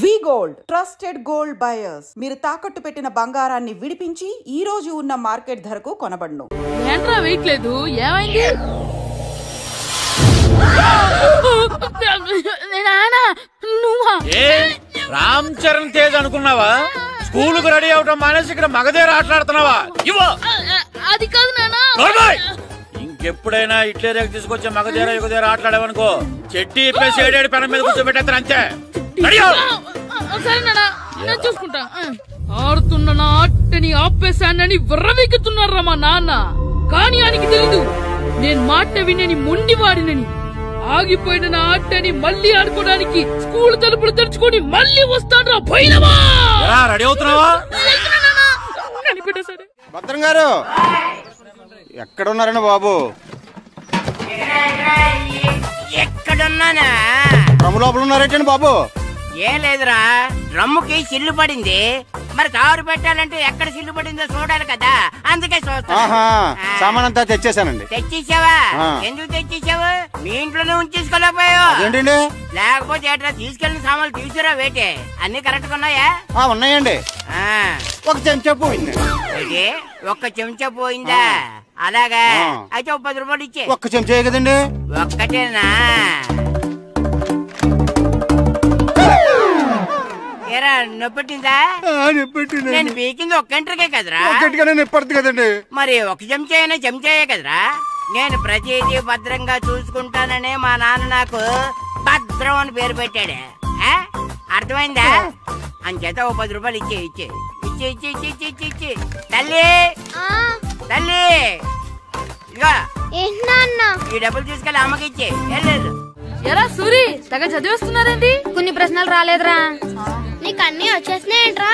వి gold trusted gold buyers. మీరు తాకట్టు పెట్టిన బంగారాన్ని విడిపించి ఈ రోజు ఉన్న మార్కెట్ ధరకు కొనబడును. ఏంట్రా వేయట్లేదు, ఏమైంది? రామ్ చరణ్ తేజ్ అనుకున్నావా? స్కూల్ కు రెడీ అవటం మానేసి ఇక్కడ మగధేర ఆటలాడుతున్నావా? అది కాదు నాన్న. ఇంకెప్పుడైనా ఇట్లే రేపు తీసుకొచ్చే మగధేర యుగధేర ఆటలాడేవనుకో చెట్టి ఇప్పేసి ఏడేడు పెనం మీద కూర్చోబెట్టేస్తారు అంతే. సరే నాన్న, నేను చూసుకుంటా. ఆడుతున్న నా ఆటని ఆపేశానని విర్రవీగుతున్నారా మా నాన్న. కానీ ఆయనకి తెలీదు నేను మాట వినని మొండివాడినని. ఆగిపోయిన నా ఆటని మళ్ళీ ఆడుకోవడానికి స్కూల్ తలుపులు తెరుచుకొని మళ్ళీ వస్తాడ్రా భైరవా. రెడీ అవుతున్నావా? కనిపెట్టేశాడు. భద్రం గారు ఎక్కడున్నారండి బాబు? ఎక్కడున్నానా? డ్రమ్ లోపల ఉన్నారేంటండి బాబు? ఏం లేదురా, డ్రమ్ముకి సిల్లు పడింది. మరి కారు పెట్టాలంటే ఎక్కడ సిల్లు పడిందో చూడాలి కదా, అందుకే చూస్తా. సామాన్ అంతా తెచ్చేసానండి. తెచ్చేసావా? ఎందుకు తెచ్చేసావు? మీ ఇంట్లోనే ఉంచేసుకోలేకపోయావు ఏంటండి? లేకపోతే ఎట్లా తీసుకెళ్లిన సామాన్లు తీసుకురా వేటే. అన్ని కరెక్ట్ గా ఉన్నాయా? ఉన్నాయండి. ఒక చెంచా పోయింది. ఒక్క చెంచా పోయిందా? అలాగా, అయితే 10 రూపాయలు ఇచ్చే. ఒక్క చెంచా కదండి? ఒక్కటేనా? ఏరా నొప్పెట్టిందా? నేను పీకింది ఒక్క గంటకే కదరా? నొప్పడుతుంది కదండి. మరి ఒక చెంచాయనే చెంచాయే కదరా? నేను ప్రతిదీ భద్రంగా చూసుకుంటాననే మా నాన్న నాకు భద్రం అని పేరు పెట్టాడు. అర్థమైందా? అంచేత 10 రూపాయలు ఇచ్చే ఇచ్చే ఇచ్చే ఇచ్చే ఇచ్చే ఇచ్చే ఇచ్చే. తల్లి తల్లి, ఇదిగో ఈ డబ్బులు తీసుకెళ్ళి అమ్మకి ఇచ్చే. వెళ్ళలేదు. ఎరా సూరి, తెగ చదివేస్తున్నారండి. కొన్ని ప్రశ్నలు రాలేదురా. నీకు అన్ని వచ్చేసినాయంట్రా?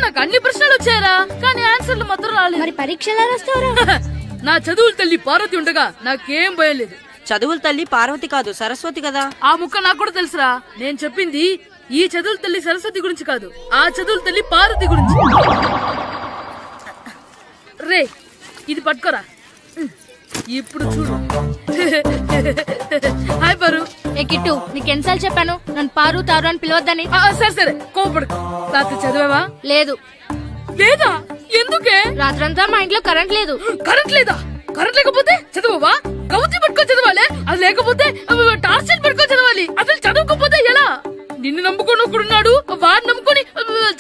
నాకు అన్ని ప్రశ్నలు వచ్చాయరా, కానీ ఆన్సర్లు మాత్రం రాలేదు. మరి పరీక్షలు రాస్తావురా? నా చదువుల తల్లి పార్వతి ఉండగా నాకేం భయం లేదు. చదువుల తల్లి పార్వతి కాదు, సరస్వతి కదా. ఆ ముక్క నాకు కూడా తెలుసురా. నేను చెప్పింది ఈ చదువుల తల్లి సరస్వతి గురించి కాదు, ఆ చదువుల తల్లి పార్వతి గురించి. రే, ఇది పట్టుకోరా. ఇప్పుడు చూడు. హాయ్ పారు. ఏ కిట్టు, నీకెన్నిసార్లు చెప్పాను నన్ను పారు తారు అని పిలవద్దని? సరే సరే, కోపడుకో. రాత్రి చదివావా? లేదు. లేదా? ఎందుకే? రాత్రంతా మా ఇంట్లో కరెంట్ లేదు. కరెంట్ లేదా? కరెంట్ లేకపోతే చదవవా? కవిత పట్టుకొని చదవాలి. అది లేకపోతే టార్చ్ పట్టుకొని చదవాలి. అసలు చదవకపోతే ఎలా? నిన్ను నమ్ముకొని ఒకడున్నాడు, వాడిని నమ్ముకొని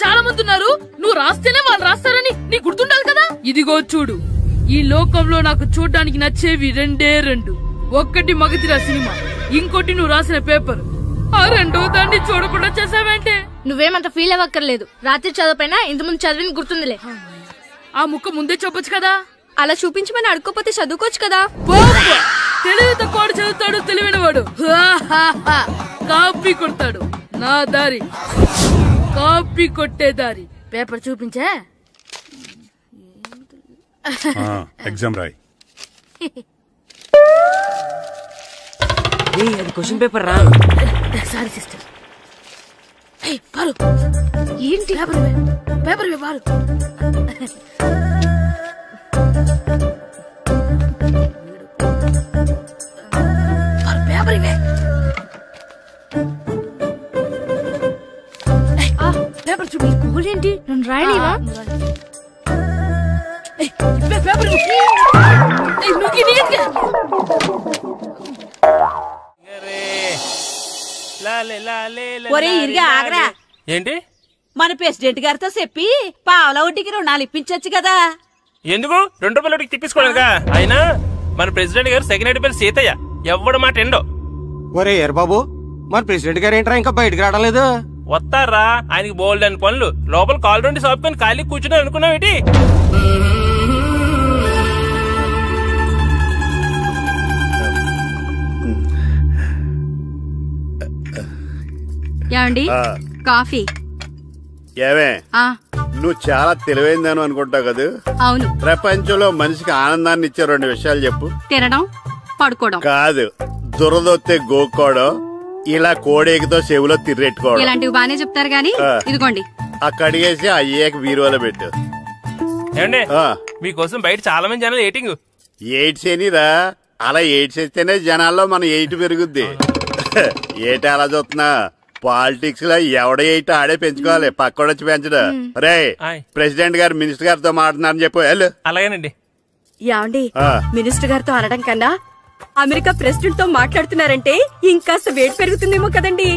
చాలా మంది ఉన్నారు. నువ్వు రాస్తేనే వాళ్ళు రాస్తారని నీకు గుర్తుండాలి కదా. ఇదిగో చూడు, ఈ లోకంలో నాకు చూడడానికి నచ్చేవి రెండే రెండు. ఒక్కటి మగతిరా సినిమా, ఇంకోటి నువ్వు రాసిన పేపర్. ఆ రెండో దాన్ని చూడకుండా చేసావేంటే? నువ్వేమంత ఫీల్ అవ్వక్కర్లేదు. రాత్రి చదవపోయినా ఇంతకుముందు చదివిన గుర్తుందిలే. ఆ ముక్క ముందే చెప్పొచ్చు కదా. అలా చూపించమని అడుక్కోపోతే చదువుకోవచ్చు కదా. తెలివి తక్కువ చదువుతాడు, తెలివైన వాడు కాపీ కొడతాడు. నా దారి కాపీ కొట్టే దారి. పేపర్ చూపించే. ఎగ్జామ్ రాయి. అది క్వశ్చన్ పేపర్ రా. Sorry sister. పారు, ఏంటి పేపర్ పారు. పేపర్ ఇవే. పేపర్ చూపి. ఏంటి నన్ను రాయలేవా? పేపర్ ఒరే ఇరిగా ఆగరా. ఏంటి? మన ప్రెసిడెంట్ గారితో చెప్పి పావలా వడ్డీకి రుణాలు ఇప్పించచ్చు కదా. ఎందుకు? 2 రూపాయల వడ్డీకి తిప్పించుకోలేదుగా. అయినా మన ప్రెసిడెంట్ గారు సెకండ్ హెడ్ పేరు సీతయ్య. ఎవ్వడు మాట ఎండో. ఒరే ఎర్ బాబు, మన ప్రెసిడెంట్ గారు ఏంట్రా ఇంకా బయటకు రావడం లేదు? వస్తారా, ఆయనకి బోల్డ్ అని పనులు. లోపల కాల్ రెండు సాపుకొని ఖాళీ కూర్చుని అనుకున్నావు ఏంటి? ఏమండి, కాఫీ? ఏమే, నువ్వు చాలా తెలివైందాను అనుకుంటావు కదా. అవును. ప్రపంచంలో మనిషికి ఆనందాన్ని ఇచ్చే 2 విషయాలు చెప్పు. తినడం, పడుకోవడం. కాదు, దురదొత్తే గోక్కోవడం, ఇలా కోడేకితో చెవులో తిర్రెట్టుకోవడం. ఇలాంటివి బానే చెప్తారు గానీ ఇదిగోండి. కడిగేసి అయ్యాక బీరువాలో పెట్టు. ఏమండి, మీకోసం బయట చాలా మంది జనాలు ఎయిటింగ్. ఎయిడ్స్ ఏనిరా? అలా ఎయిడ్స్ ఇస్తేనే జనాల్లో మన ఎయిట్ పెరుగుద్ది. ఏటి అలా చూస్తున్నా? పాలిటిక్స్ లో ఎవడైతే ఆడే పెంచుకోవాలి పక్కడొచ్చి పెంచడు. రే ప్రెసిడెంట్ గారు మినిస్టర్ గారితో మాట్లాడుతున్నారని చెప్పు. వెళ్ళు. అలాగేనండి. యాండి మినిస్టర్ గారితో అనడం కన్నా అమెరికా ప్రెసిడెంట్ తో మాట్లాడుతున్నారంటే ఇంకాస్త వేడి పెరుగుతుందేమో కదండి.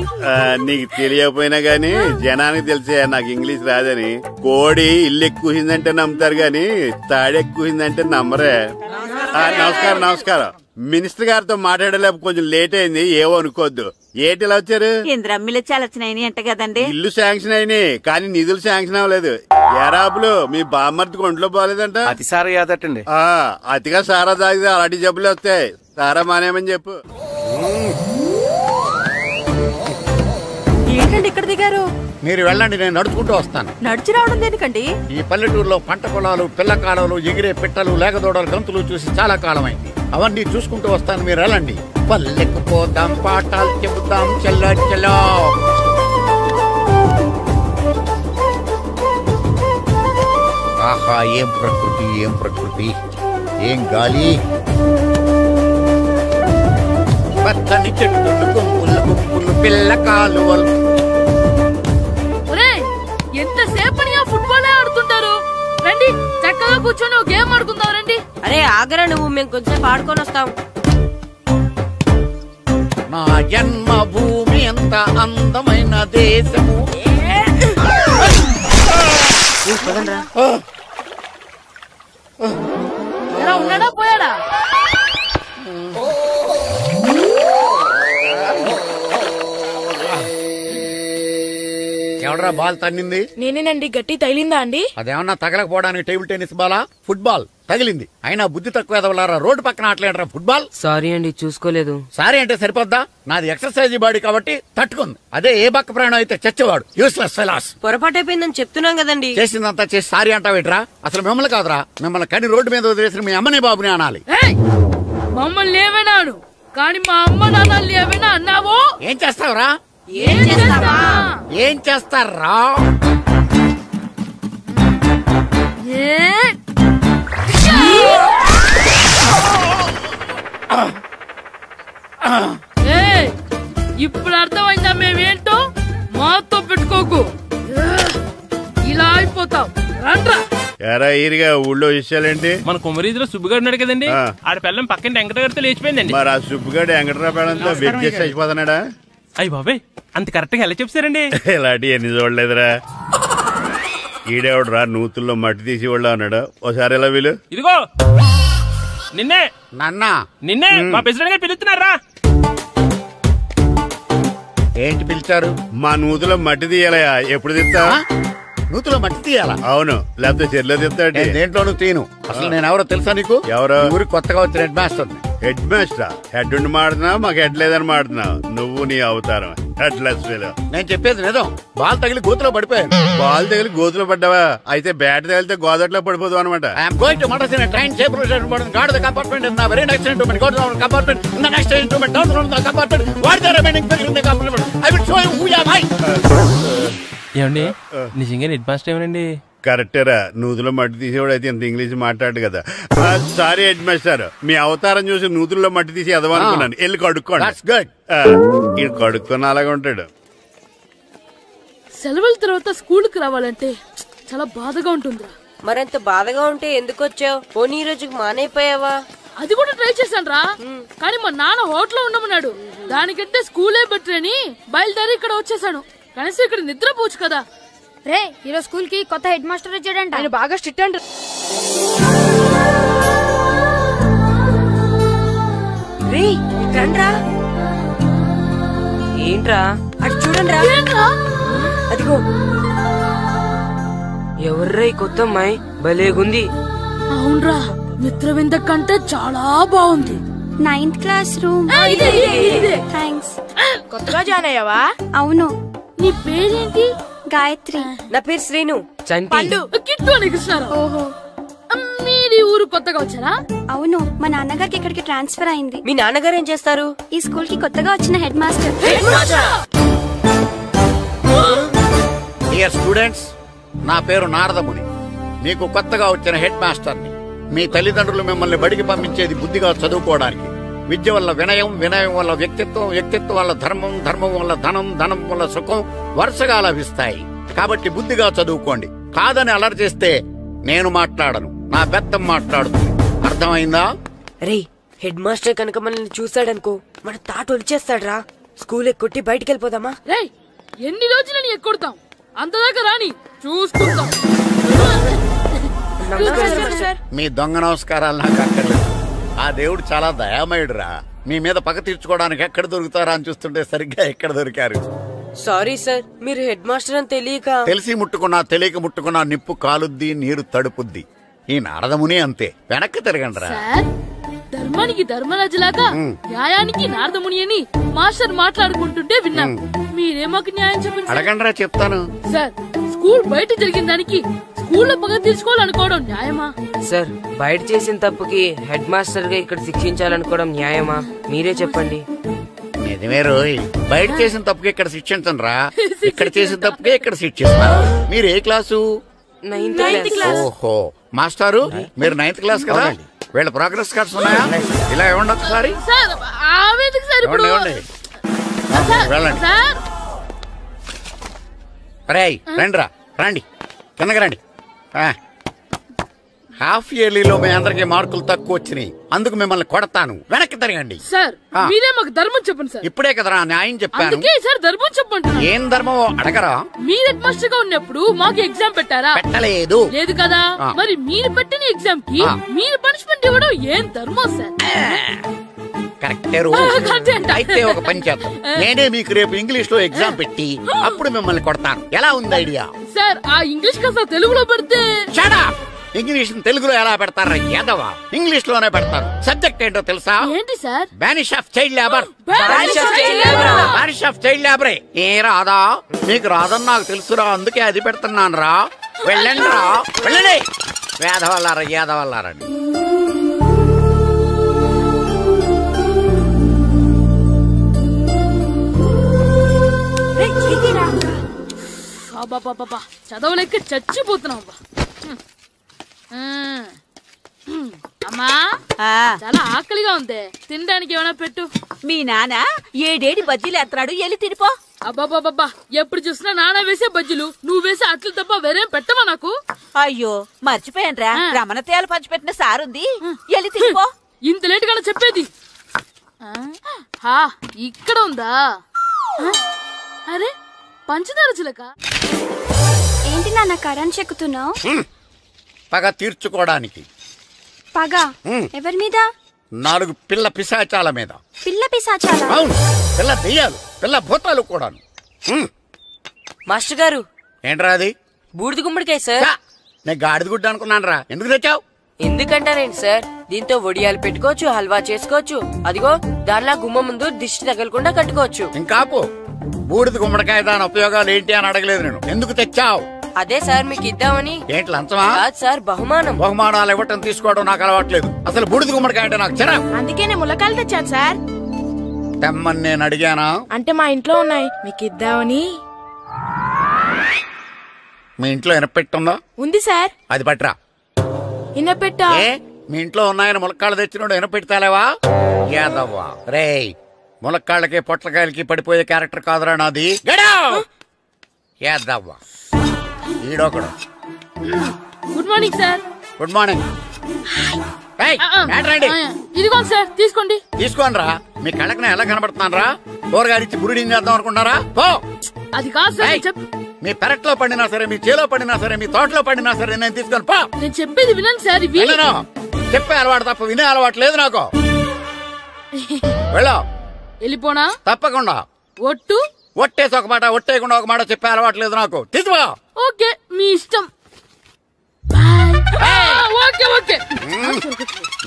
నీకు తెలియకపోయినా గానీ జనానికి తెలిసే నాకు ఇంగ్లీష్ రాదని. కోడి ఇల్లు ఎక్కువసిందంటే నమ్ముతారు గాని తాడెక్కువసిందంటే నమ్మరే. నమస్కారం నమస్కారం. మినిస్టర్ గారితో మాట్లాడలేక కొంచెం లేట్ అయింది, ఏవో అనుకోవద్దు. ఏంటి ఇలా వచ్చారు? ఇంద్రమ్మిలు చాలా వచ్చినాయి అంట కదండి. ఇల్లు శాంక్షన్ అయినాయి కానీ నిధులు శాంక్షన్ అవ్వలేదు. ఎరాబులు మీ బామ్మర్తికి ఒంట్లో పోలేదంట. అతి సారా యాదటండి. అతిగా సారా తాగితే అలాంటి జబ్బులు వస్తాయి. సారా మానేమని చెప్పు. ఏంటండి ఇక్కడ దిగారు? మీరు వెళ్ళండి, నేను నడుచుకుంటూ వస్తాను. నడిచి రావడం దేనికండి? ఈ పల్లెటూరులో పంట పొలాలు, పిల్ల కాలాలు, ఎగిరే పిట్టలు, లేకదోడలు, గంతులు చూసి చాలా కాలమైంది. అవన్నీ చూసుకుంటూ వస్తాను, మీరు వెళ్ళండి. పల్లెకు పోదాం, పాఠాలు చెబుతాం, చల్లో చలో. ఆహా, ఏం ప్రకృతి, ఏం ప్రకృతి, ఏం గాలి. పచ్చని చెట్టులు, గుంపులు గుంపులు, పిల్ల కాలువలు. ఎంతసేపు ఫుట్బాల్ ఆడుతుంటారు. రండి చక్కగా కూర్చొని ఒక గేమ్ ఆడుకుందాం. రండి. అరే ఆగరా నువ్వు, మేము కొంచెం ఆడుకొని వస్తాం. నా జన్మభూమి ఎంత అందమైన దేశము. ఉన్నాడా పోయాడా? ఎవడరా బాల్ తన్నింది? నేనేనండి. గట్టి తగిలిందా అండి? అదేమన్నా తగలకపోవడానికి టేబుల్ టెన్నిస్ బాలా, ఫుట్బాల్ తగిలింది. అయినా బుద్ధి తక్కువ ఎదవలారా, రోడ్డు పక్కన ఆటలేడరా ఫుట్బాల్. సారీ అండి, చూసుకోలేదు. సారీ అంటే సరిపోద్దా? నాది ఎక్సర్సైజ్ బాడీ కాబట్టి తట్టుకుంది. అదే ఏ బక్క ప్రాణం అయితే చచ్చేవాడు. Useless fellas. పొరపాటు అయిపోయిందని చెప్తున్నాం కదండి. చేసిందంతా చేసి సారీ అంటావేట్రా? అసలు మిమ్మల్ని కాదురా, మిమ్మల్ని కని రోడ్డు మీద వదిలేసిన మీ అమ్మని బాబుని అనాలి. మమ్మల్ని ఏమైనాను కానీ మా అమ్మ నాన్నల్ని ఏమైనా అన్నావో ఏం చేస్తావురా? ఏం చేస్తారా? ఇప్పుడు అర్థమైందా మేమేంటో? మాతో పెట్టుకోకు, ఇలా అయిపోతావు. రండ్రా. ఎరా ఈరిగా ఊళ్ళో విషయాలేంటి? మన కుమరీధిలో సుబ్బుగాడు ఉన్నాడు కదండి, ఆడ పిల్లం పక్కన వెంకటగారితో లేచిపోయిందండి. మరి ఆ సుబ్బుగాడు వెంకటరావు పిల్లంతో వెయిట్ చేసి అయిపోతున్నాడా? అయ్యి బాబాయ్, అంత కరెక్ట్ గా ఎలా చెప్తారండి? ఇలాంటి ఎన్ని చూడలేదురా. ఈడేవడరా నూతుల్లో మట్టి తీసి వాళ్ళు అన్నాడు. ఓసారి ఎలా వీలు? ఇదిగో నిన్నే నాన్న, నిన్నే మా ప్రెసిడెంట్ గారు పిలుస్తున్నారా? ఏంటి పిలిచారు? మా నూతులో మట్టి తీయాలయా. ఎప్పుడు తీస్తా? నూతులో మట్టి తీయాలా? అవును, లేకపోతే చెర్లో తీస్తాడు. దేంట్లోనూ తీను. అసలు నేను ఎవరో తెలుసా నీకు? ఎవరో? ఊరికి కొత్తగా వచ్చిన head master. Head master? Head ఉండి మాడుతున్నావు, మాకు హెడ్ లేదని మాడుతున్నావు. నువ్వు నీ అవతారం హెడ్లెస్. నేను చెప్పేది నిజం. బాల్ తగిలి గోతులో పడిపోయాను. బాల్ తగిలి గోతులో పడ్డావా? అయితే బ్యాట్ తగిలితే గోదట్లో పడిపోదు అనమాట. Train compartment in the very next instrument. Go to the compartment in the next instrument. Down to the compartment. What the remaining thing in the compartment? I will show you who am I. ఏమండి నిజంగా head master ఏమనండి? కరెక్టేరా, నూతులో మట్టి తీసేవాడు అయితే ఇంత English మాట్లాడు కదా. Sorry head master, మీ అవతారం చూసి నూతుల్లో మట్టి తీసి ఎదవనుకున్నాను. వెళ్ళి కడుక్కోండి. ఇది కడుక్కొని అలాగే ఉంటాడు. సెలవుల తర్వాత స్కూల్ కి రావాలంటే చాలా బాధగా ఉంటుందిరా. మరింత బాధగా ఉంటే ఎందుకు వచ్చావు? పోనీ ఈ రోజుకి మానైపోయావా? అది కూడా ట్రై చేశాను రా, కానీ మా నాన్న హోటల్లో ఉండమన్నాడు. దానికంటే స్కూలే బెటర్ అని బయలుదేరి ఇక్కడ వచ్చేసాను. కనీసం ఇక్కడ నిద్రపోవచ్చు కదా. రే, ఈరోజు స్కూల్ కి కొత్త హెడ్ మాస్టర్ వచ్చాడంట. ఆయన బాగా స్ట్రిక్ట్ అంట. రే రండ్రా. ఏంట్రా అటు చూడండి రా. అదిగో ఎవర్రా ఈ కొత్త అమ్మాయి? భలేగుంది. అవునరా, మిత్రవింద కంటే చాలా బాగుంది. 9th class room. థ్యాంక్స్. కొత్తగా జాయిన్ అయ్యావా? అవును. నీ పేరేంటి? గాయత్రి. నా పేరు శ్రీను. పండు. కిట్టు అని కృష్ణారావు. ఓహో, మీది ఊరు కొత్తగా వచ్చారా? అవును, మా నాన్నగారికి ఇక్కడికి ట్రాన్స్ఫర్ అయింది. మీ నాన్నగారు ఏం చేస్తారు? ఈ స్కూల్ కి కొత్తగా వచ్చిన హెడ్ మాస్టర్. డియర్ స్టూడెంట్స్, నా పేరు నారదముని. మీకు కొత్తగా వచ్చిన హెడ్ మాస్టర్ని. మీ తల్లిదండ్రులు మిమ్మల్ని బడికి పంపించేది బుద్ధిగా చదువుకోవడానికి. విద్య వల్ల వినయం, వినయం వల్ల వ్యక్తిత్వం, వ్యక్తిత్వం వల్ల ధర్మం, ధర్మం వల్ల ధనం, ధనం వల్ల సుఖం వరుసగా లభిస్తాయి. కాబట్టి బుద్ధిగా చదువుకోండి. కాదని అలర్ చేస్తే నేను మాట్లాడను, నా బెత్తం మాట్లాడుతుంది. అర్థమైందా? రే, హెడ్ మాస్టర్ కనుక మనల్ని చూసాడనుకో మన తాట వచ్చేస్తాడ్రా. స్కూల్ ఎక్కొట్టి బయటికి వెళ్ళిపోదామా? రేయ్, ఎన్ని రోజులని ఎక్కొడతాం? అంతదాకా రాని చూసుకుంటాం. మీ దొంగ నమస్కారాలు నాకు అక్కర్లేదు. ఆ దేవుడు చాలా దయామయుడురా. మీ మీద పగ తీర్చుకోవడానికి ఎక్కడ దొరుకుతారా అని చూస్తుంటే సరిగ్గా ఎక్కడ దొరికారు. సారీ సార్, మీరు హెడ్ మాస్టర్ అని తెలియక. తెలిసి ముట్టుకున్నా తెలియక ముట్టుకున్నా నిప్పు కాలుద్ది, నీరు తడుపుద్ది. ఈ నారదముని అంతే. వెనక్కి తిరగండి రా. ధర్మానికి ధర్మరాజులాగా న్యాయానికి నారదముని అని మాస్టర్ మాట్లాడుకుంటుంటే విన్నాం. మీరే మాకు న్యాయం చెప్పండి. అడగండి రా, చెప్తాను. సార్, స్కూల్ బయట జరిగిన దానికి స్కూల్లో పగ తీర్చుకోవాలనుకోవడం న్యాయమా? సార్, బయట చేసిన తప్పుకి హెడ్ మాస్టర్ గా ఇక్కడ శిక్షించాలనుకోవడం న్యాయమా? మీరే చెప్పండి. నిజమే రోయ్, బయట చేసిన తప్పుకి ఇక్కడ శిక్షించండి రా. ఇక్కడ చేసిన తప్పుకే ఇక్కడ శిక్షిస్తారు. మీరు ఏ క్లాసు? 9th class. ఓహో, మాస్టారు మీరు 9th క్లాస్ కదా? వీళ్ళ ప్రోగ్రెస్ కార్డ్స్ ఉన్నాయా? ఇలా ఇవ్వండి ఒకసారి. వెళ్ళండి. రేయ్, రండిరా, రండి, కిందకి రండి. హాఫ్ ఇయర్లీలో మీ అందరికి మార్కులు తక్కువ వచ్చినాయి, అందుకు మిమ్మల్ని కొడతాను. వెనక్కి తిరగండి. సార్, మీరే మాకు ధర్మం చెప్పండి సార్. ఇప్పుడే కదరా న్యాయం చెప్పాను. సార్, ధర్మం చెప్పండి. ఏం ధర్మం అడగరా? మీరు హెడ్ మాస్టర్ గా ఉన్నప్పుడు మాకు ఎగ్జామ్ పెట్టారా? పెట్టలేదు. లేదు కదా? మరి మీరు పెట్టిన ఎగ్జామ్ కి మీరు పనిష్మెంట్ ఇవ్వడం ఏం ధర్మం సార్? కరెక్టే. అయితే ఒక పని చేద్దాం, నేనే మీకు రేపు ఇంగ్లీష్ లో ఎగ్జామ్ పెట్టి అప్పుడు మిమ్మల్ని కొడతాను. ఎలా ఉంది ఐడియా? సార్, ఆ ఇంగ్లీష్ కాస్త తెలుగులో పెడితే. ఇంగ్లీష్ తెలుగులో ఎలా పెడతారా యాదవా? ఇంగ్లీష్ లోనే పెడతారు. సబ్జెక్ట్ ఏంటో తెలుసా? ఏంటి sir? Banish of child labour. Banish of child లేబరే. ఏ రాదా? మీకు రాదని నాకు తెలుసురా, అందుకే అది పెడుతున్నాను రా. వెళ్ళండి రా, వెళ్ళండి. వేదవల్లారా, యాదవల్లారండి. చదవలేక చచ్చిపోతున్నాం. అమ్మా, చాలా ఆకలిగా ఉంది, తినడానికి ఏమైనా పెట్టు. మీ నాన్న 7 బజ్జీలు ఎత్తాడు, ఎల్లి తినిపో. అబ్బాబాబా, ఎప్పుడు చూసినా నాన్న వేసే బజ్జీలు, నువ్వు వేసే అట్లు తప్ప వేరేం పెట్టవా నాకు? అయ్యో, మర్చిపోయానురా, రమణ తేలు పంచిపెట్టిన సారుంది, ఎల్లి తినిపో. ఇంత లేట్ గా చెప్పేది. ఇక్కడ ఉందా? అరే, పంచదార చిలక. ఏంటి నాన్న కరెంట్ చెక్కుతున్నావు? పగ తీర్చుకోవడానికి. పగ ఎవరి మీద? 4 పిల్ల పిశాచాల మీద. పిల్ల పిశాచాల? అవును, పిల్ల దెయ్యాలు, పిల్ల భూతాలు కూడా. మాస్టర్ గారు, ఏంట్రా అది? బూడిద గుమ్మడికాయ సార్. నేను గాడిద గుడ్డ అనుకున్నాను రా. ఎందుకు తెచ్చావు? ఎందుకంటారేంటి సార్, దీంతో వడియాలు పెట్టుకోవచ్చు, హల్వా చేసుకోవచ్చు. అదిగో దానిలా గుమ్మ ముందు దిష్టి తగలకుండా కట్టుకోవచ్చు. ఇంకాపు, బూడిద గుమ్మడికాయ దాని ఉపయోగాలు ఏంటి అని అడగలేదు నేను. ఎందుకు తెచ్చావు? అదే సార్ మీకు ఇద్దామని. ఏంటి లంచమా? సార్, బహుమానం. బహుమానాలు ఇవ్వటం తీసుకోవడం నాకు అలవాట్లేదు. అసలు బూడిద గుమ్మడికాయ అంటే నాకు చిరా. అందుకే నేను ములకాయలు తెచ్చాను సార్. తెమ్మని నేను అడిగానా? అంటే మా ఇంట్లో ఉన్నాయి, మీకు ఇద్దామని. మీ ఇంట్లో ఎనపెట్టుందా? ఉంది సార్. అది పట్రా. ఇనపెట్టా? మీ ఇంట్లో ఉన్నాయని ములక్కాళ్ళు తెచ్చినోడు ఎనపెడతాలేవా? యాదవ్వా రేయ్, ములక్కాళ్ళకి పొట్లకాయలకి పడిపోయే క్యారెక్టర్ కాదురా నాది. యాదవ్వా ఈడొకడు. Good morning sir. Good morning. ఇదిగో సార్, తీసుకోండి. తీసుకోండి రా. మీ కళ్ళకి ఎలా కనబడుతున్నాను రా? కూరగాయలిచ్చి బురిడింగ్ చేద్దాం అనుకుంటారా? పో. అది కాదు సార్. మీ పెరట్లో పండినా సరే, మీ చేలో పండినా సరే, మీ తోటలో పండినా సరే నేను తీసుకొని పో. నేను చెప్పేది వినండి సార్. చెప్పే అలవాటు తప్ప వినే అలవాటు లేదు నాకు. వెళ్ళా. వెళ్ళిపోనా? తప్పకుండా. ఒట్టు? ఒట్టేసి ఒక మాట, ఒట్టేయకుండా ఒక మాట చెప్పే అలవాటు లేదు నాకు. తీసుకో. ఓకే, మీ ఇష్టం.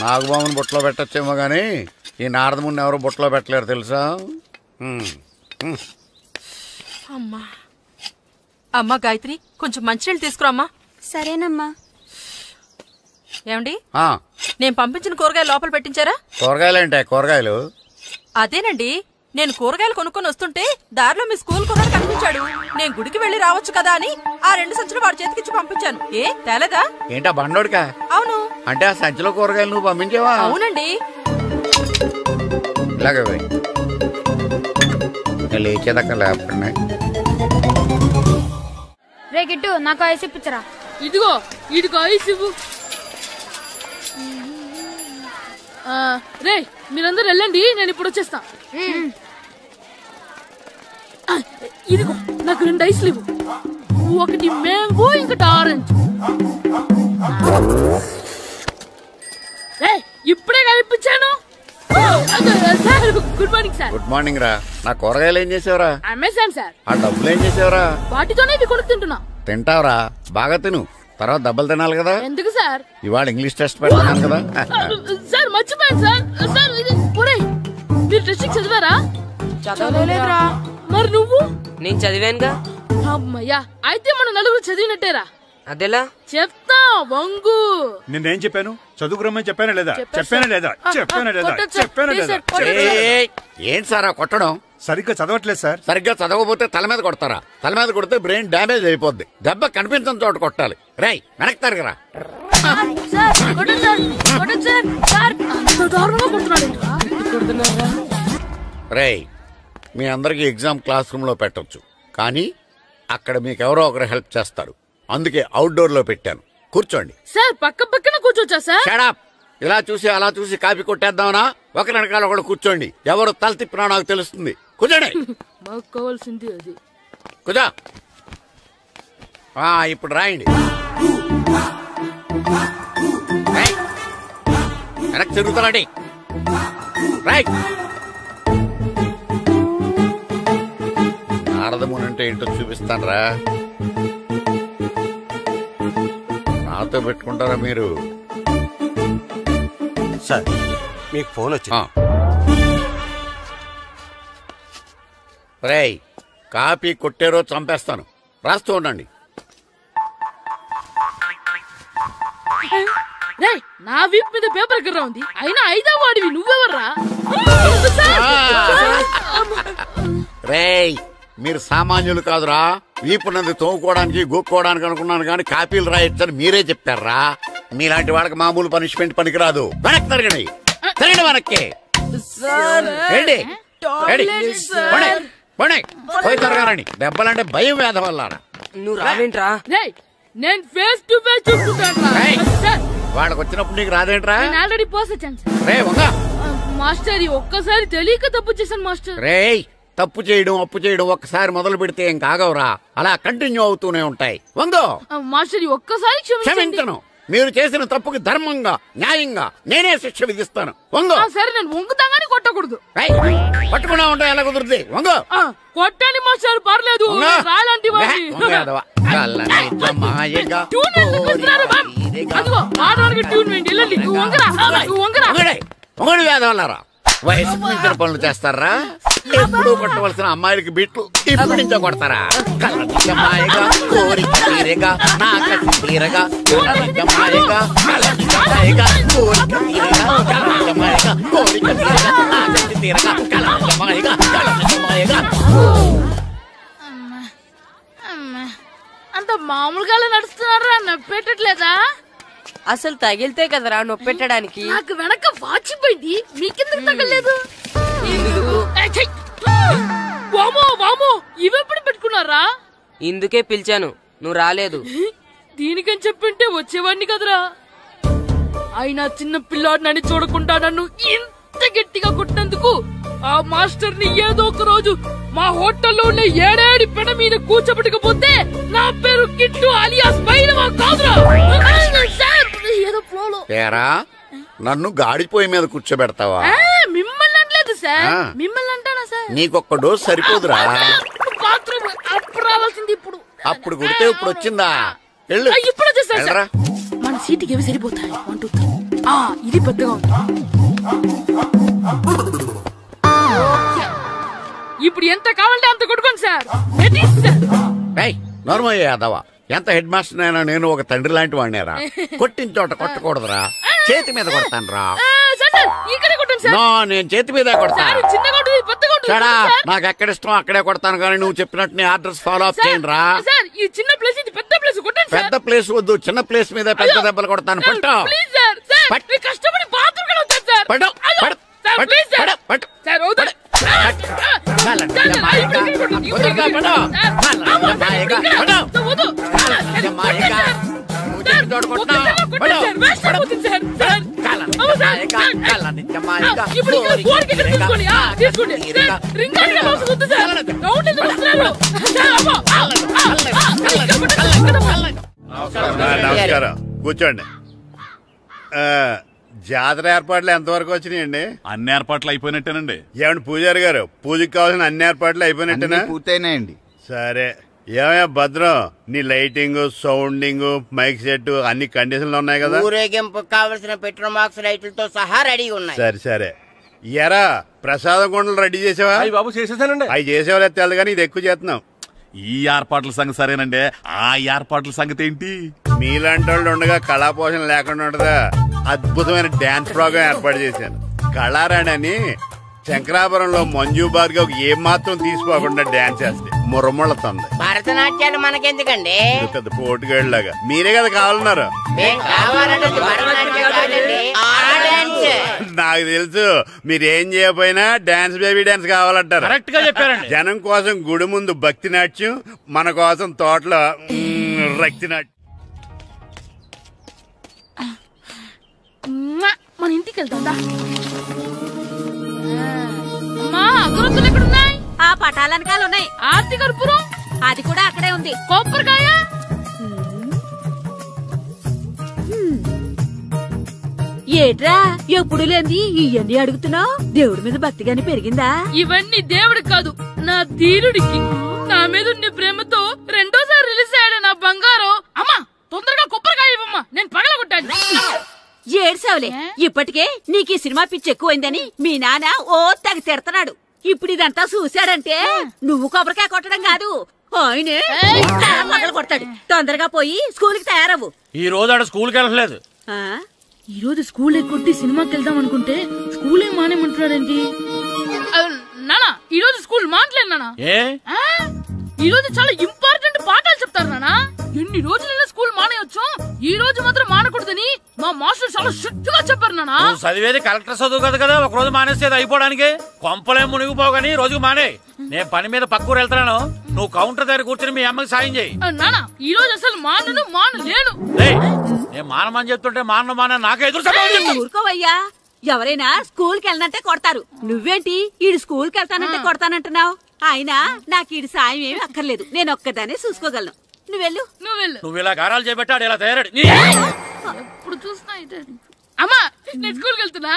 నాగబాబుని బొట్లో పెట్టచ్చేమో గాని ఈ నారదముని ఎవరు బొట్లో పెట్టలేరు తెలుసా? అమ్మా గాయత్రి, కొంచెం మంచినీళ్ళు తీసుకురామ్మా. సరేనమ్మా. ఏమండి, నేను పంపించిన కూరగాయలు లోపల పెట్టించారా? కూరగాయలేంటే? కూరగాయలు అదేనండి, నేను కూరగాయలు కొనుక్కొని వస్తుంటే దారిలో మీ స్కూల్ కుర్రాడు కనిపించాడు. నేను గుడికి వెళ్లి రావచ్చు కదా అని ఆ 2 సంచులు వాడి చేతికిచ్చి పంపించాను. ఏ తేలేదా? ఏంటా బండోడికా? అవును. అంటే ఆ సంచిలో కూరగాయలు నువ్వు పంపించావా? అవునండి. ఇలాగే లేచేదాకా లేపండి. రే గిట్టు నాకు ఐస్ ఇప్పించరా. ఇదిగో ఐస్ ఇవ్వు. రే మీరందరూ వెళ్ళండి, నేను ఇప్పుడు వచ్చేస్తా. ఇదిగో నాకు 2 ఐస్లు ఇవ్వు. ఒకటి మ్యాంగో, ఇంకటి ఆరెంజ్. ఇప్పుడే ఇప్పించాను. Good morning sir. Good morning రా. నా కూరగాయలు ఏం చేసావురా? Amazon sir. ఆ డబ్బులు ఏం చేసావురా? వాటితోనే ఇవి కొనుక్కు తింటున్నా. తింటావురా, బాగా తిను, తర్వాత దెబ్బలు తినాలి కదా. ఎందుకు సార్? ఇవాళ ఇంగ్లీష్ టెస్ట్ పెడతాను కదా. సార్ మర్చిపోయాను సార్. సార్ మీరు టెస్టింగ్ చదివారా? చదవలేదురా. మరి నువ్వు? నేను చదివానుగా. అమ్మయ్యా, అయితే మన నలుగురు చదివినట్టేరా. అదెలా? చెప్తా వంగు. నేనేం చెప్పాను? చదువుకురమ్మని చెప్పానా లేదా? చెప్పానా లేదా? ఏంటి సార్ కొట్టడం? సరిగ్గా చదవట్లేదు సార్. సరిగ్గా చదవకపోతే తల మీద కొడతారా? తల మీద కొడితే బ్రెయిన్ డ్యామేజ్ అయిపోద్ది. దెబ్బ కనిపించిన చోట కొట్టాలి. రై వెనక్కి తరగరా. రేయ్, మీ అందరికి ఎగ్జామ్ క్లాస్ రూమ్ లో పెట్టొచ్చు, కానీ అక్కడ మీకు ఎవరో ఒకరు హెల్ప్ చేస్తారు. అందుకే అవుట్డోర్ లో పెట్టాను. కూర్చోండి. సార్ పక్కన కూర్చోచ్చా సార్? Shut up. ఇలా చూసి అలా చూసి కాపీ కొట్టేద్దామనా? ఒకరి వెనకాల ఒకడు కూర్చోండి. ఎవరు తల తిప్పినా నాకు తెలుస్తుంది. కూర్చోండి. మాకు కావాల్సింది అది. కూర్చో. ఇప్పుడు రాయండి. వెనక్కి తిరుగుతానండి. రైట్. నారదముని అంటే ఏంటో చూపిస్తాను రా. నాతో పెట్టుకుంటారా మీరు? సార్ మీకు ఫోన్ వచ్చింది. రేయ్, కాపీ కొట్టారో చంపేస్తాను. రాస్తూ ఉండండి. నా వీప్ మీద పేపర్ కర్ర ఉంది, అయినా 5వ వాడివి నువ్వెవర్రా? రేయ్, మీరు సామాన్యులు కాదురా. వీపున్నది తోముకోవడానికి గోక్కోవడానికి అనుకున్నాను, కానీ కాపీలు రాయొచ్చని మీరే చెప్పారా. మీలాంటి వాళ్ళకి మామూలు పనిష్మెంట్ పనికిరాదు. వెనక్కి తిరగండి. తిరగండి వెనక్కి. పోయి తిరగారండి. దెబ్బలంటే భయం వేద వల్ల. నువ్వు రావేంట్రా? నేను ఫేస్ టు ఫేస్ చూసుకుంటాను. వాళ్ళకి వచ్చినప్పుడు నీకు రాదేంట్రా? Already పోసొచ్చాను master. ఒక్కసారి తెలియక తప్పు చేశాను మాస్టర్. రేయ్, తప్పు చేయడం అప్పు చేయడం ఒక్కసారి మొదలు పెడితే ఏం కాగవరా. అలా కంటిన్యూ అవుతూనే ఉంటాయి. వందో మాస్టర్, ఒక్కసారి క్షమించను. మీరు చేసిన తప్పుకి ధర్మంగా న్యాయంగా నేనే శిక్ష విధిస్తాను. వంగో. సరే, నేను వంగుతాగాని కొట్టకూడదు. పట్టుకున్నా ఉంటా ఎలా కుదురుతుంది? వంగో. కొట్టండి మాస్టర్, పర్లేదు. రాలాంటి వేదవల్లారా. వయసు మించిన పనులు చేస్తారా? ఎప్పుడు కొట్టవలసిన అమ్మాయిలకి బిట్లు ఇప్పుడు నుంచో కొడతారా? కళ్ళమాయగా కోరిక తీరగా నా కసి తీరగా కళ్ళమాయగా కళ్ళమాయగా కోరిక తీరగా కళ్ళమాయగా కోరిక తీరగా నా కసి తీరగా కళ్ళమాయగా కళ్ళమాయగా. అంత మామూలుగా నడుస్తున్నారా? నొప్పెట్టట్లేదా? అసలు తగిలితే కదరా నొప్పెట్టడానికి. నాకు వెనక వాచిపోయింది, మీకెందుకు తగలేదు? వామో, ఇవెప్పుడు పెట్టుకున్నారా? ఇందుకే పిలిచాను, నువ్వు రాలేదు. దీనికని చెప్పింటే వచ్చేవాడిని కదరా. అయినా చిన్న పిల్లాడినని చూడకుండా నన్ను ఇంత గట్టిగా కొట్టినందుకు ఆ మాస్టర్ ని ఏదో ఒక రోజు మా హోటల్లో ఉన్న 7 పెడ మీద కూర్చోబెట్టకపోతే నా పేరు కిట్టు అలియాస్ బైరవా కాదురా. ఏదో ఫ్లోలో. నన్ను గాడిపోయి మీద కూర్చోబెడతావా? మిమ్మల్ని అనలేదు సార్. మిమ్మల్ని అంటానా సార్? నీకొక్క డోస్ సరిపోదురా. బాత్రూమ్ అప్పుడు రావాల్సింది ఇప్పుడు. అప్పుడు కొడితే ఇప్పుడు వచ్చిందా? ఇప్పుడు వచ్చేసారా? మన సీటుకి ఏవి సరిపోతాయి? 1 2 3. ఇది పెద్దగా ఉంది. ఇప్పుడు ఎంత కావాలంటే అంత కొట్టుకోండి సార్. నార్మల్ యాదవా, ఎంత హెడ్ మాస్టర్ అయినా నేను ఒక తండ్రి లాంటి వాడినేరా. కొట్టిన చోట కొట్టకూడదురా, చేతి మీద కొడతాను రా. నేను చేతి మీద కొడతా. నాకు ఎక్కడ ఇష్టం అక్కడే కొడతాను, కానీ నువ్వు చెప్పినట్టు నీ ఆర్డర్స్ ఫాలో అప్ చేయండి రా. పెద్ద ప్లేస్ వద్దు, చిన్న ప్లేస్ మీద పెద్ద దెబ్బలు కొడతాను. పట్టు. నమస్కారం, కూర్చోండి. జాతర ఏర్పాట్లు ఎంతవరకు వచ్చినాయండి? అన్ని ఏర్పాట్లు అయిపోయినట్టేనండి. ఏమండి పూజారి గారు, పూజకి కావాల్సిన అన్ని ఏర్పాట్లు అయిపోయినట్టేనా? పూర్తయినాయండి. సరే, ఏమయ్యా భద్రం, నీ లైటింగ్, సౌండింగ్, మైక్ సెట్ అన్ని కండిషన్లు ఉన్నాయి కదా? ఊరేగింపు కావలసిన పెట్రోల్ మార్క్స్ లైట్లతో సహా రెడీ ఉన్నాయి. సరే సరే. ఎరా ప్రసాదం కొండలు రెడీ చేసావా? బాబు చేసేసానండి. అవి చేసేవాళ్ళు తెలు కానీ ఇది ఎక్కువ చేస్తున్నాం. ఈ ఏర్పాట్ల సంగతి సరేనండి, ఆ ఏర్పాట్ల సంగతి ఏంటి? మీలాంటి వాళ్ళు ఉండగా కళాపోషణ లేకుండా ఉండదా? అద్భుతమైన డాన్స్ ప్రోగ్రాం ఏర్పాటు చేశాను. కళారాణి అని శంకరాపురంలో మంజు భార్గవ్ ఏం మాత్రం తీసుకోకుండా డాన్స్ చేస్తే మురముళ్ళతుంది. భరతనాట్యాలు మనకెందుకండి? పెద్ద పోటుగాళ్ళలాగా మీరే కదా కావాలన్నారు. నాకు తెలుసు, మీరేం చేయకపోయినా డాన్స్ బేబీ డాన్స్ కావాలంటారు. కరెక్ట్ గా చెప్పారండి. జనం కోసం గుడి ముందు భక్తి నాట్యం, మన కోసం తోటలో రక్తి నాట్యం. మన ఇంటికి వెళ్తా. అమ్మా, అగరొత్తులు ఎక్కడున్నాయి? ఆ పటాలనకాలు ఉన్నాయి. ఆర్తి కర్పూరం అది కూడా అక్కడే ఉంది. కొబ్బరికాయ ఏట్రా ఎప్పుడు లేని ఇవన్నీ అడుగుతున్నావు? దేవుడి మీద భక్తిగాని పెరిగిందా? ఇవన్నీ దేవుడికి కాదు, నా ధీరుడికి. నా మీద ఉన్న ప్రేమతో రెండోసారి రిలీజ్ అయ్యాడు నా బంగారం. అమ్మా, తొందరగా కొబ్బరికాయ ఇవ్వమ్మా, నేను పగలగొట్టాను. ఏడ్సావులే, ఇప్పటికే నీకు ఈ సినిమా పిచ్చి ఎక్కువైందని మీ నాన్న ఓ తెగ తిడతాడు. ఇప్పుడు ఇదంతా చూశాడంటే నువ్వు కొబ్బరికాయ కొట్టడం కాదు, ఆయనే పగల కొడతాడు. తొందరగా పోయి స్కూల్ కి తయారవ్వు. ఈ రోజు ఆడ స్కూల్కి వెళ్ళలేదు. ఈ రోజు స్కూల్ ఎక్కొట్టి సినిమాకి వెళ్దాం అనుకుంటే స్కూల్ ఏం మానేమంటున్నాడేంటి? నానా, ఈ రోజు స్కూల్ మానట్లేదు నానా. ఈ రోజు చాలా ఇంపార్టెంట్ పాఠాలు చెప్తారు నానా. ఎన్ని రోజులైనా స్కూల్ మానేయొచ్చు, ఈ రోజు మాత్రం మానకూడదని మా మాస్టర్ చాలా స్ట్రిక్ట్ గా చెప్పారు నానా. చదివేది కలెక్టర్ చదువు కదా కదా, ఒక రోజు మానేసేది అయిపోవడానికి. కొంపలేం మునిగిపోగాని రోజుకు మానే. నేను పని మీద పక్కూరు వెళ్తున్నాను, నువ్వు కౌంటర్ దగ్గర కూర్చొని మీ అమ్మకి సాయం చేయి. నానా, ఈ రోజు అసలు మానలేను. నేను మానమని చెప్తుంటే మాన నాకే ఎదురు. ఊరుకోవయ్యా, ఎవరైనా స్కూల్ కి వెళ్ళనంటే కొడతారు. నువ్వేంటి ఈడు స్కూల్ కి వెళ్తానంటే కొడతానంటున్నావు? అయినా నాకు ఈడు సాయం ఏమి అక్కర్లేదు, నేను ఒక్కదానే చూసుకోగలను. నువ్వెళ్ళు. నువ్వు ఇలా గారాలు చేపెట్టాడు, ఇలా తయారాడు. ఎప్పుడు చూసినా ఇదే. అమ్మా, నేను స్కూల్కి వెళ్తున్నా.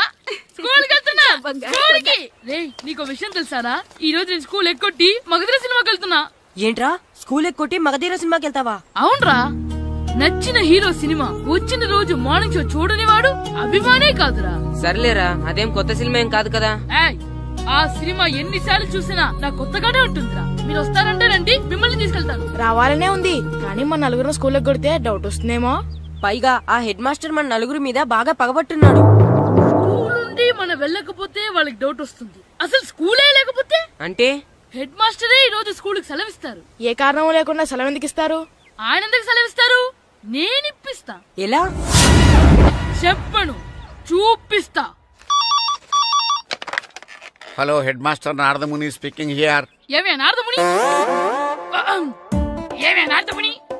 స్కూల్కి రే, నీకు విషయం తెలుసారా? ఈ రోజు నేను స్కూల్ ఎక్కొట్టి మగధీర సినిమాకి వెళ్తున్నా. ఏంట్రా, స్కూల్ ఎక్కొట్టి మగధీర సినిమాకి వెళ్తావా? అవునరా, నచ్చిన హీరో సినిమా వచ్చిన రోజు మార్నింగ్ షో చూడని వాడు అభిమానే కాదురా. సర్లేరా, అదేం కొత్త సినిమా ఏం కాదు కదా. ఆ సినిమా ఎన్నిసార్లు చూసినా నాకు కొత్తగానే ఉంటుందిరా. మీరు వస్తారంటే రండి, మిమ్మల్ని తీసుకెళ్తాను. రావాలనే ఉంది, కానీ మన నలుగురు స్కూల్ కొడితే డౌట్ వస్తుందేమో. పైగా ఆ హెడ్ మాస్టర్ మన నలుగురి మీద బాగా పగబట్టున్నాడు. స్కూల్ నుండి మనం వెళ్ళకపోతే వాళ్ళకి డౌట్ వస్తుంది. అసలు స్కూలే లేకపోతే అంటే హెడ్ మాస్టరే ఈ రోజు స్కూల్ కి సెలవిస్తారు. ఏ కారణం లేకుండా సెలవు ఎందుకు ఇస్తారు? ఆయన ఎందుకు సెలవిస్తారు? నేను ఇప్పిస్తా. ఎలా చెప్పను, చూపిస్తా. Hello, head master Naradamuni speaking here. ఏమే నారదముని?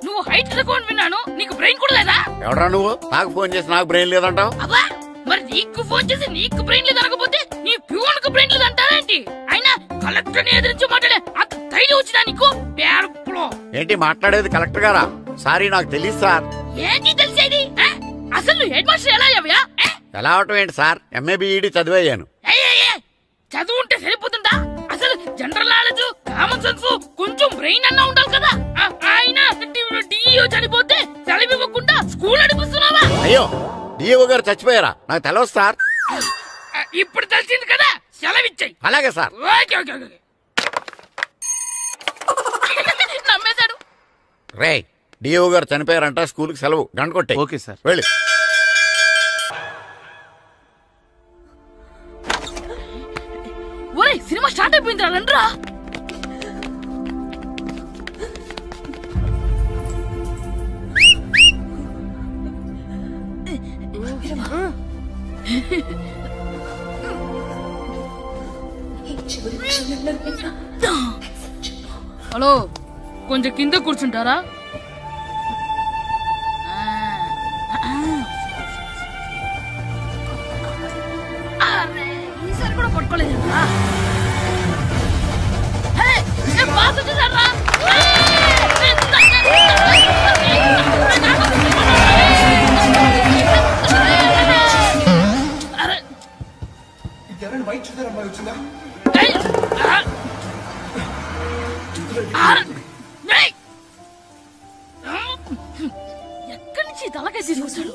నువ్వు హైట్ తక్కువ విన్నాను, నీకు బ్రెయిన్ కూడా లేదా? ఎవడా నువ్వు? నాకు ఫోన్ చేసి నాకు బ్రెయిన్ లేదంటావు? అబ్బా, మరి నీకు ఫోన్ చేసి నీకు బ్రెయిన్ లేదనకపోతే నీ ప్యూన్ కు బ్రెయిన్ లేదంటారేంటి? అయినా కలెక్టర్ ని ఎదిరించి మాట్లాడే అంత ధైర్యం వచ్చినా నీకు? ఏంటి మాట్లాడేది? కలెక్టర్ గారా? సారీ, నాకు తెలియదు సార్. ఏంటి తెలిసేది? అసలు హెడ్ మాస్టర్ ఎలా అయ్యావా? ఎలా అవటం ఏంటి సార్, ఎంఏ బిఈడి చదివయ్యాను. చదువు ఉంటే సరిపోతుందా? అసలు జనరల్ నాలెడ్జ్, కామన్ సెన్స్, కొంచెం బ్రెయిన్ అన్నా ఉండాలి కదా. ఆయన డిఇఓ చనిపోతే సెలవు ఇవ్వకుండా స్కూల్ నడిపిస్తున్నావా? అయ్యో, డిఇఓ గారు చచ్చిపోయారా? నాకు తెలియదు సార్. ఇప్పుడు తెలిసింది కదా, సెలవిచ్చాయి. అలాగే సార్. నమ్మేశాడు. రే, డిఓ గారు చనిపోయారంట, స్కూల్ కి సెలవు, గంట కొట్టే. Okay sir. వెళ్ళి. ఒరే, సినిమా స్టార్ట్ అయిపోయిందిరా, రండ్రా. హలో, కొంచెం కింద కూర్చుంటారా? ఈసారి కూడా పట్టుకోలేదు. ఎక్కడి నుంచి తలకాయ తీసుకొచ్చాడు?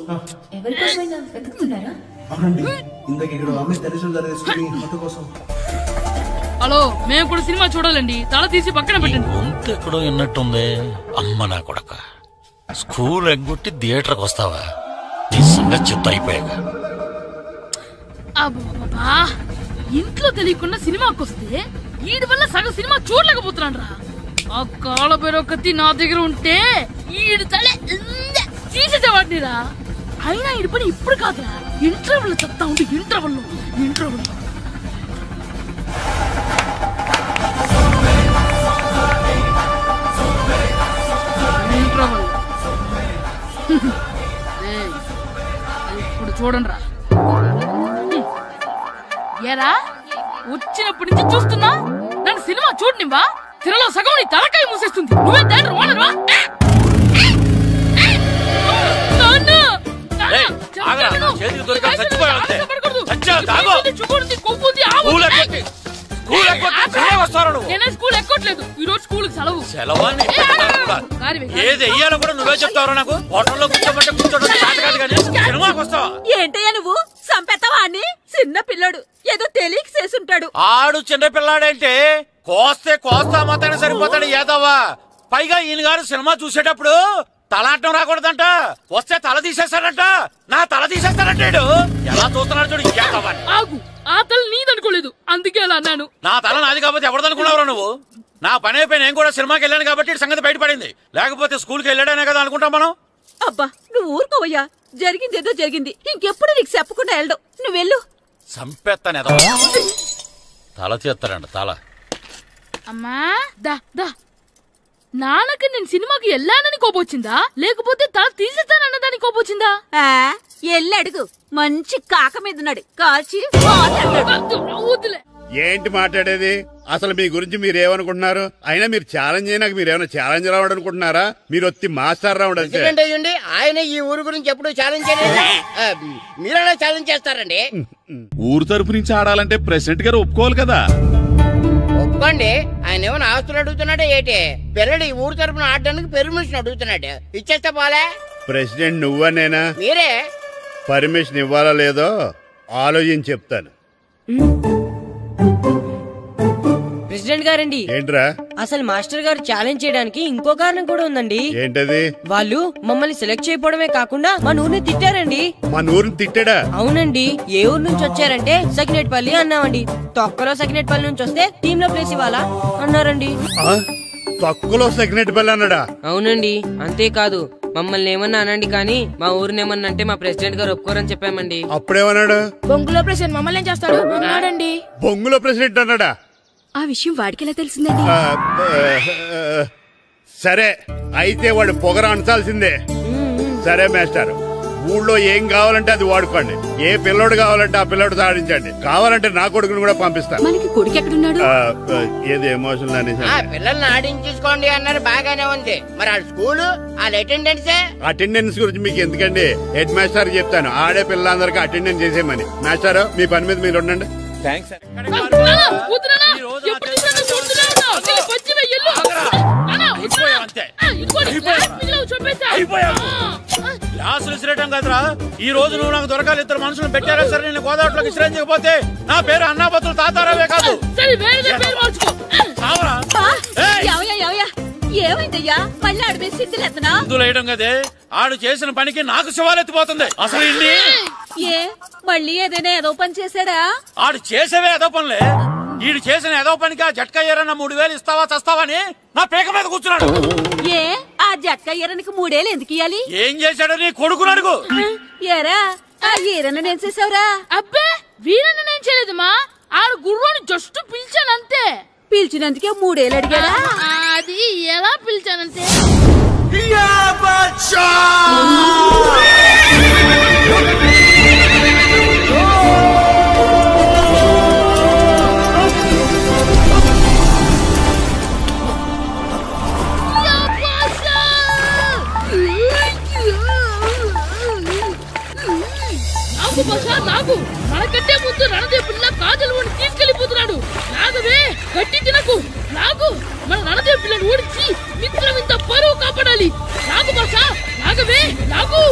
హలో, మేము కూడా సినిమా చూడాలండి. తల తీసి పక్కన పెట్టండి. గొంతు ఎక్కడో విన్నట్టుంది. అమ్మ నా కొడక, స్కూల్ ఎగ్గొట్టి థియేటర్కి వస్తావా? నీ సంగతి చెప్తా అయిపోయాక. అబ్బా, ఇంట్లో తెలియకుండా సినిమాకి వస్తే వీడి వల్ల సగం సినిమా చూడలేకపోతున్నాను రా. ఆ కాళ్ళ బెరొకతి నా దగ్గర ఉంటే ఈడు తలే తీసేసేవాడిని రా. అయినా ఈడి పని ఇప్పుడు కాదురా, ఇంటర్వెల్ చెప్తా ఉంటే ఇంటర్వెల్ ఇప్పుడు చూడండి రా. ఏరా, వచ్చినప్పటి నుంచి చూస్తున్నా నన్ను సినిమా చూడనివ్వా? తిరలో సగం నీ తలకాయ మూసేస్తుంది. నువ్వే థియేటర్ ఓనర్వా? నేనే స్కూల్ ఎక్కట్లేదు. ఈ రోజు స్కూల్ సెలవు. ఏది వెయ్యాలో కూడా నువ్వే చెప్తావు. నాకు హోటల్లో కూర్చోమంటే కూర్చోడం కాదు కానీ సినిమాకి వస్తావా? ఏంటయ్యా నువ్వు సంపెత్తవా అని? చిన్న పిల్లాడు ఏదో తెలియక చేసుంటాడు. ఆడు చిన్న పిల్లాడంటే కోస్తా మాత్రమే సరిపోతాడు ఏదవ్వా. పైగా ఈయన గారు సినిమా చూసేటప్పుడు తలాటం రాకూడదంట. వస్తే తల తీసేస్తాడంట. నా తల తీసేస్తాడంటాడు. ఎలా చూస్తున్నాడు చూడు. ఆగు, ఆ తల నీదనుకోలేదు, అందుకే అలా అన్నాను. నా తల నాది కాబట్టి ఎవరిదనుకున్నావురా నువ్వు? నా పని అయిపోయి నేను కూడా సినిమాకి వెళ్ళాను కాబట్టి సంగతి బయటపడింది. లేకపోతే స్కూల్కి వెళ్ళాడనే కదా అనుకుంటాం మనం. అబ్బా నువ్వు ఊరుకోవయ్యా. జరిగిందేదో జరిగింది. ఇంకెప్పుడు నీకు చెప్పకుండా వెళ్ళడు. నువ్వు వెళ్ళు. సంపెత్తాను తల తీస్తాడంట తల. అమ్మా దా దా. నాన్నకి నేను సినిమాకి వెళ్ళానని కోపొచ్చిందా, లేకపోతే తల తీసేస్తానన్నదాని కోపొచ్చిందా? ఎల్లి అడుగు. మంచి కాక మీద ఉన్నాడు. కాల్చి ఏంటి మాట్లాడేది? అసలు మీ గురించి మీరేమనుకుంటున్నారు? అయినా మీరు ఛాలెంజ్ అయినాక మీరు ఏమైనా ఛాలెంజ్ రావడం అనుకుంటున్నారా? మీరు వచ్చి మాస్టర్ రావడం అండి. ఆయన ఈ ఊరు గురించి ఎప్పుడు ఛాలెంజ్ చేయలేదు. మీరైనా ఛాలెంజ్ చేస్తారండి. ఊరు తరపు నుంచి ఆడాలంటే ప్రెసిడెంట్ గారు ఒప్పుకోవాలి కదా. ఒప్పుకోండి. ఆయన ఏమైనా ఆస్తులు అడుగుతున్నాడే ఏంటి? పిల్లడు ఈ ఊరు తరపున ఆడడానికి పెర్మిషన్ అడుగుతున్నాడు. ఇచ్చేస్తే పోలే. ప్రెసిడెంట్ నువ్వా నేనా? మీరే. పర్మిషన్ ఇవ్వాలా లేదో ఆలోచించి చెప్తాను. ప్రెసిడెంట్ గారండి. ఏంట్రా? అసలు మాస్టర్ గారు ఛాలెంజ్ చేయడానికి ఇంకో కారణం కూడా ఉందండి. ఏంటది? వాళ్ళు మమ్మల్ని సెలెక్ట్ చేయకపోవడమే కాకుండా మన ఊరిని తిట్టారండి. మన ఊరిని తిట్టాడా? అవునండి. ఏ ఊరు నుంచి వచ్చారంటే సకినేట్పల్లి అన్నామండి. తొక్కలో సకినేట్పల్లి నుంచి వస్తే టీమ్ లో ప్లేస్ ఇవ్వాలా అన్నారండి. తొక్కలో సకినేట్పల్లి అన్నాడా? అవునండి. అంతేకాదు మమ్మల్ని ఏమన్నా అనండి కానీ మా ఊరిని ఏమన్నా అంటే మా ప్రెసిడెంట్ గారు ఒప్పుకోరని చెప్పామండి. అప్పుడేమన్నాడు? బొంగులో ప్రెసిడెంట్ మమ్మల్ని ఏం చేస్తాడు అన్నాడండి. బొంగులో ప్రెసిడెంట్ అన్నాడా? ఆ విషయం వాడికి ఎలా తెలిసిందండి? సరే అయితే వాడు పొగర అనసాల్సిందే. సరే మాస్టర్, ఊళ్ళో ఏం కావాలంటే అది వాడుకోండి. ఏ పిల్లోడు కావాలంటే ఆ పిల్లోడు సాధించండి. కావాలంటే నా కొడుకుని కూడా పంపిస్తాను. మనకి కొడుకు ఎక్కడున్నాడు? ఏది ఎమోషనల్ అనేసి పిల్లల్ని ఆడించేసుకోండి అన్నారు. బాగానే ఉంది. మరి ఆ స్కూల్ అటెండెన్స్ గురించి మీకు ఎందుకండి? హెడ్ మాస్టర్ చెప్తాను. ఆడే పిల్లలందరికీ అటెండెన్స్ చేసేయమని. మాస్టర్ మీ పని మీద మీరు ఉండండి. క్లాసులు విసిరేయటం కదరా. ఈ రోజు నువ్వు నాకు దొరకాలి. ఇద్దరు మనుషులు పెట్టారా సరే. నేను గోదావరిలోకి విసిరించకపోతే నా పేరు అన్నాబతులు తాతారావే కాదు. ఏమైందయ్యా? మళ్ళీ ఆడు మీద సిద్ధులెత్తనా? ఇందులో వేయడం కదే. ఆడు చేసిన పనికి నాకు శివాలెత్తిపోతుంది. అసలు ఏ మళ్ళీ ఏదైనా ఏదో పని చేశాడా? ఆడు చేసేవే ఏదో పనులే. ఈడు చేసిన ఏదో పనికి ఆ జట్కా ఏరన్నా 3000 ఇస్తావా చస్తావని నా పేక మీద కూర్చున్నాడు. ఏ ఆ జట్కా ఈరనికి 3000 ఎందుకు ఇయ్యాలి? ఏం చేశాడో నీ కొడుకుని అడుగు. ఏరా ఆ ఈరన్న నేను చేసావురా? అబ్బే వీరన్న నేను చేయలేదమ్మా. ఆ గుర్రాన్ని జస్ట్ పిలిచానంతే. పిలిచినందుకే 3 ఏళ్ళు అడిగాడా? అది ఎలా పిలిచానంతే. నాకు మనకంటే ముందు రణదేవ్ పిల్ల కాజల్ ఓడి తీసుకెళ్లిపోతున్నాడు. నాగవే గట్టి తినకు. నాకు మన రణదేవ్ పిల్లని ఓడించి మిత్రం ఇంత పరువు కాపాడాలి. నాకు భాష నాగవే నాకు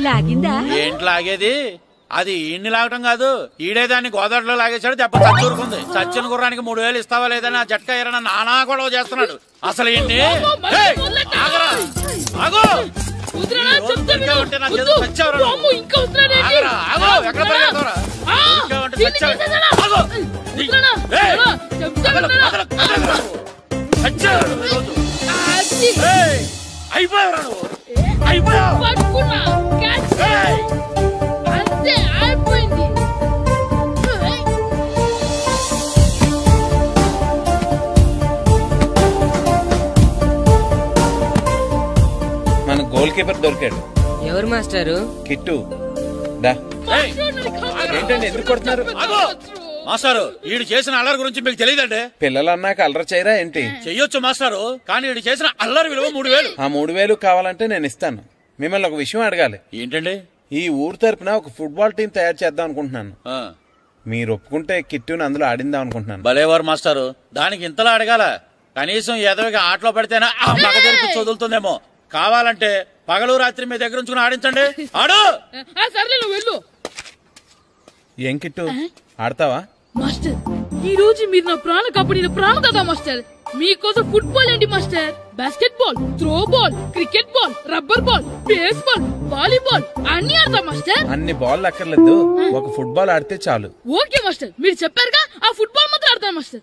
లాగిందా? ఏంటి లాగేది? అది ఈయన్ని లాగటం కాదు, ఈడే దాన్ని గోదావరిలో లాగేశాడు. దెబ్బ చచ్చూరుకుంది. చచ్చిన గుర్రానికి 3000 ఇస్తావా లేదని ఆ జట్కా ఎరన నానా గొడవ చేస్తున్నాడు. అసలు ఏంటి? మన గోల్ కీపర్ దొరికాడు. ఎవరు మాస్టారు? కిట్టు. ఏంటండి ఎందుకు కొడుతున్నారు? మాస్టారు ఈడు చేసిన అల్లరి గురించి మీకు తెలియదండి. పిల్లలు అన్నాక అల్లరి చేయరా ఏంటి? చెయ్యొచ్చు మాస్టారు, కానీ ఈడు చేసిన అల్లరి విలువ 3000. ఆ 3000 కావాలంటే నేను ఇస్తాను. మిమ్మల్ని ఒక విషయం అడగాలి. ఏంటండి? ఈ ఊరు తరపున ఒక ఫుట్బాల్ టీం తయారు చేద్దాం అనుకుంటున్నాను. మీరు ఒప్పుకుంటే కిట్టుని అందులో ఆడిందాం అనుకుంటున్నాను. భలేవారు మాస్టారు, దానికి ఇంతలా అడగాల? కనీసం ఏదోగా ఆటలో పడితేనే ఆ మగ తెరికి చదువుతుందేమో. కావాలంటే పగలు రాత్రి మీ దగ్గర ఉంచుకుని ఆడించండి. ఆడు. సర్లే నువ్వు వెళ్ళు. ఏం కిట్టు ఆడతావా? మాస్టర్ ఈ రోజు మీరు నా ప్రాణ కాపాడిన ప్రాణ కదా మాస్టర్. మీకోసం ఫుట్బాల్ ఏంటి master, basket ball, throw ball, cricket ball, rubber ball, base ball, volleyball అన్ని ఆడతా మాస్టర్. అన్ని బాల్ అక్కర్లేదు, ఒక ఫుట్బాల్ ఆడితే చాలు. ఓకే మాస్టర్, మీరు చెప్పారుగా ఆ ఫుట్బాల్ మాత్రం ఆడతాను మాస్టర్.